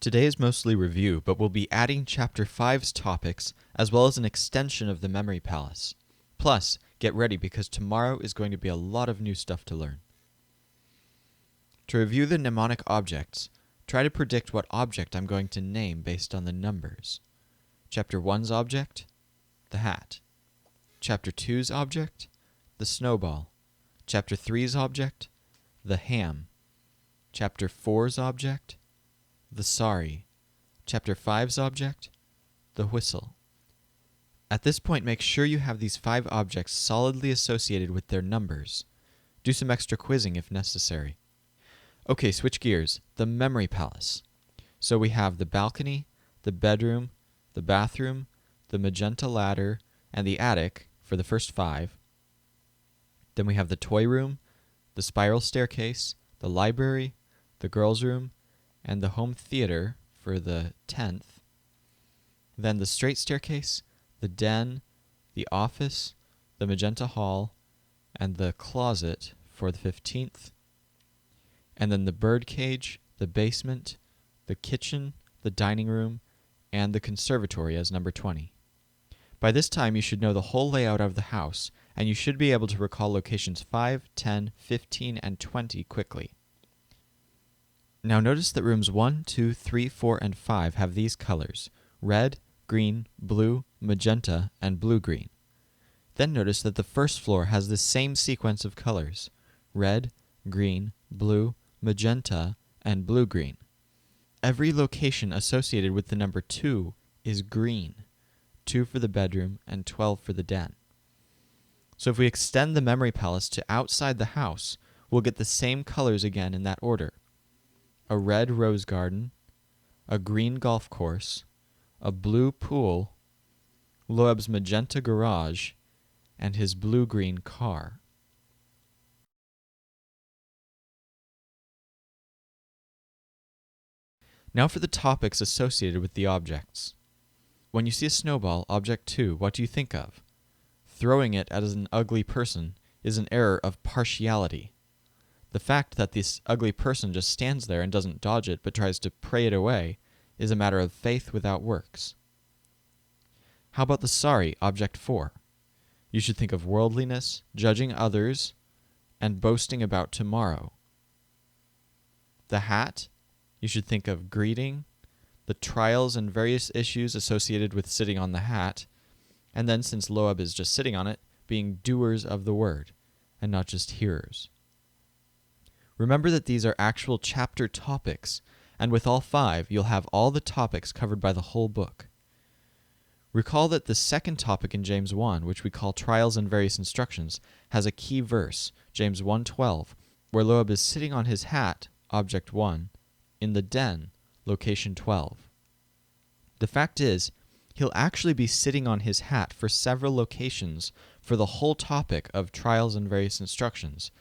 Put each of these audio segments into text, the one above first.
Today is mostly review, but we'll be adding Chapter 5's topics as well as an extension of the Memory Palace. Plus, get ready because tomorrow is going to be a lot of new stuff to learn. To review the mnemonic objects, try to predict what object I'm going to name based on the numbers. Chapter 1's object, the hat. Chapter 2's object, the snowball. Chapter 3's object, the ham. Chapter 4's object, the sorry. Chapter 5's object, the whistle. At this point, make sure you have these 5 objects solidly associated with their numbers. Do some extra quizzing if necessary. Okay, switch gears. The Memory Palace. So we have the balcony, the bedroom, the bathroom, the magenta ladder, and the attic for the first 5. Then we have the toy room, the spiral staircase, the library, the girls' room, and the home theater for the 10th. Then the straight staircase, the den, the office, the magenta hall, and the closet for the 15th. And then the bird cage, the basement, the kitchen, the dining room, and the conservatory as number 20. By this time, you should know the whole layout of the house, and you should be able to recall locations 5, 10, 15, and 20 quickly. Now notice that rooms 1, 2, 3, 4, and 5 have these colors: red, green, blue, magenta, and blue-green. Then notice that the first floor has the same sequence of colors: red, green, blue, magenta, and blue-green. Every location associated with the number 2 is green, 2 for the bedroom and 12 for the den. So if we extend the Memory Palace to outside the house, we'll get the same colors again in that order: a red rose garden, a green golf course, a blue pool, Loeb's magenta garage, and his blue-green car. Now for the topics associated with the objects. When you see a snowball, object 2, what do you think of? Throwing it at an ugly person is an error of partiality. The fact that this ugly person just stands there and doesn't dodge it but tries to pray it away is a matter of faith without works. How about the sorry, object 4? You should think of worldliness, judging others, and boasting about tomorrow. The hat? You should think of greeting, the trials and various issues associated with sitting on the hat, and then, since Loeb is just sitting on it, being doers of the word, and not just hearers. Remember that these are actual chapter topics, and with all 5, you'll have all the topics covered by the whole book. Recall that the second topic in James 1, which we call Trials and Various Instructions, has a key verse, James 1:12, where Loeb is sitting on his hat, object 1, in the den, location 12. The fact is, he'll actually be sitting on his hat for several locations for the whole topic of Trials and Various Instructions,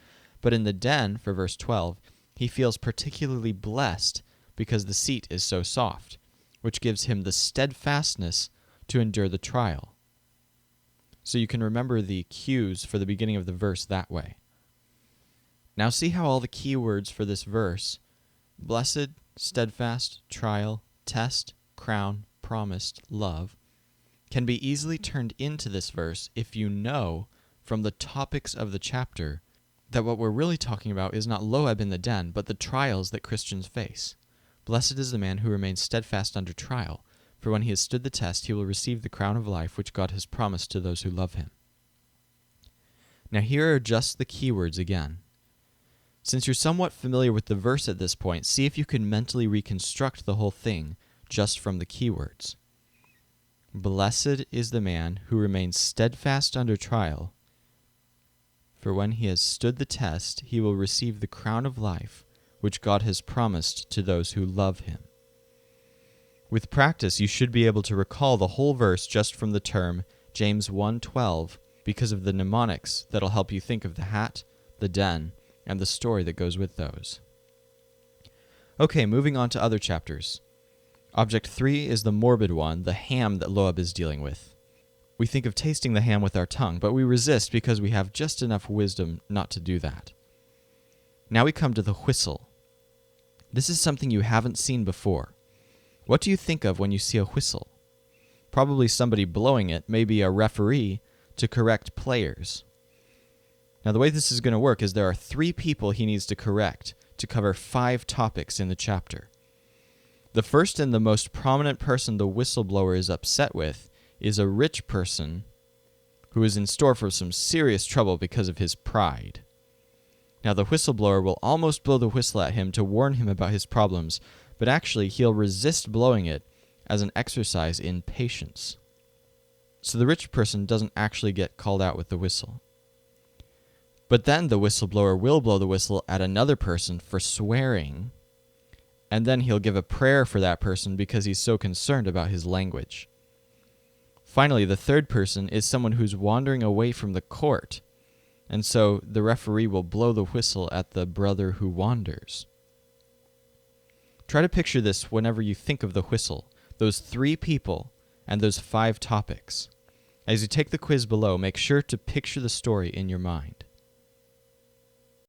but in the den, for verse 12, he feels particularly blessed because the seat is so soft, which gives him the steadfastness to endure the trial. So you can remember the cues for the beginning of the verse that way. Now see how all the key words for this verse, blessed, steadfast, trial, test, crown, promised, love, can be easily turned into this verse if you know from the topics of the chapter that what we're really talking about is not Loeb in the den, but the trials that Christians face. Blessed is the man who remains steadfast under trial, for when he has stood the test, he will receive the crown of life which God has promised to those who love him. Now here are just the keywords again. Since you're somewhat familiar with the verse at this point, see if you can mentally reconstruct the whole thing just from the keywords. Blessed is the man who remains steadfast under trial, for when he has stood the test, he will receive the crown of life which God has promised to those who love him. With practice, you should be able to recall the whole verse just from the term James 1:12 because of the mnemonics that'll help you think of the hat, the den, and the story that goes with those. Okay, moving on to other chapters. Object 3 is the morbid one, the ham that Loeb is dealing with. We think of tasting the ham with our tongue, but we resist because we have just enough wisdom not to do that. Now we come to the whistle. This is something you haven't seen before. What do you think of when you see a whistle? Probably somebody blowing it, maybe a referee, to correct players. Now, the way this is going to work is there are 3 people he needs to correct to cover 5 topics in the chapter. The first and the most prominent person the whistleblower is upset with is a rich person who is in store for some serious trouble because of his pride. Now, the whistleblower will almost blow the whistle at him to warn him about his problems, but actually he'll resist blowing it as an exercise in patience. So the rich person doesn't actually get called out with the whistle. But then the whistleblower will blow the whistle at another person for swearing, and then he'll give a prayer for that person because he's so concerned about his language. Finally, the third person is someone who's wandering away from the court, and so the referee will blow the whistle at the brother who wanders. Try to picture this whenever you think of the whistle, those 3 people and those 5 topics. As you take the quiz below, make sure to picture the story in your mind.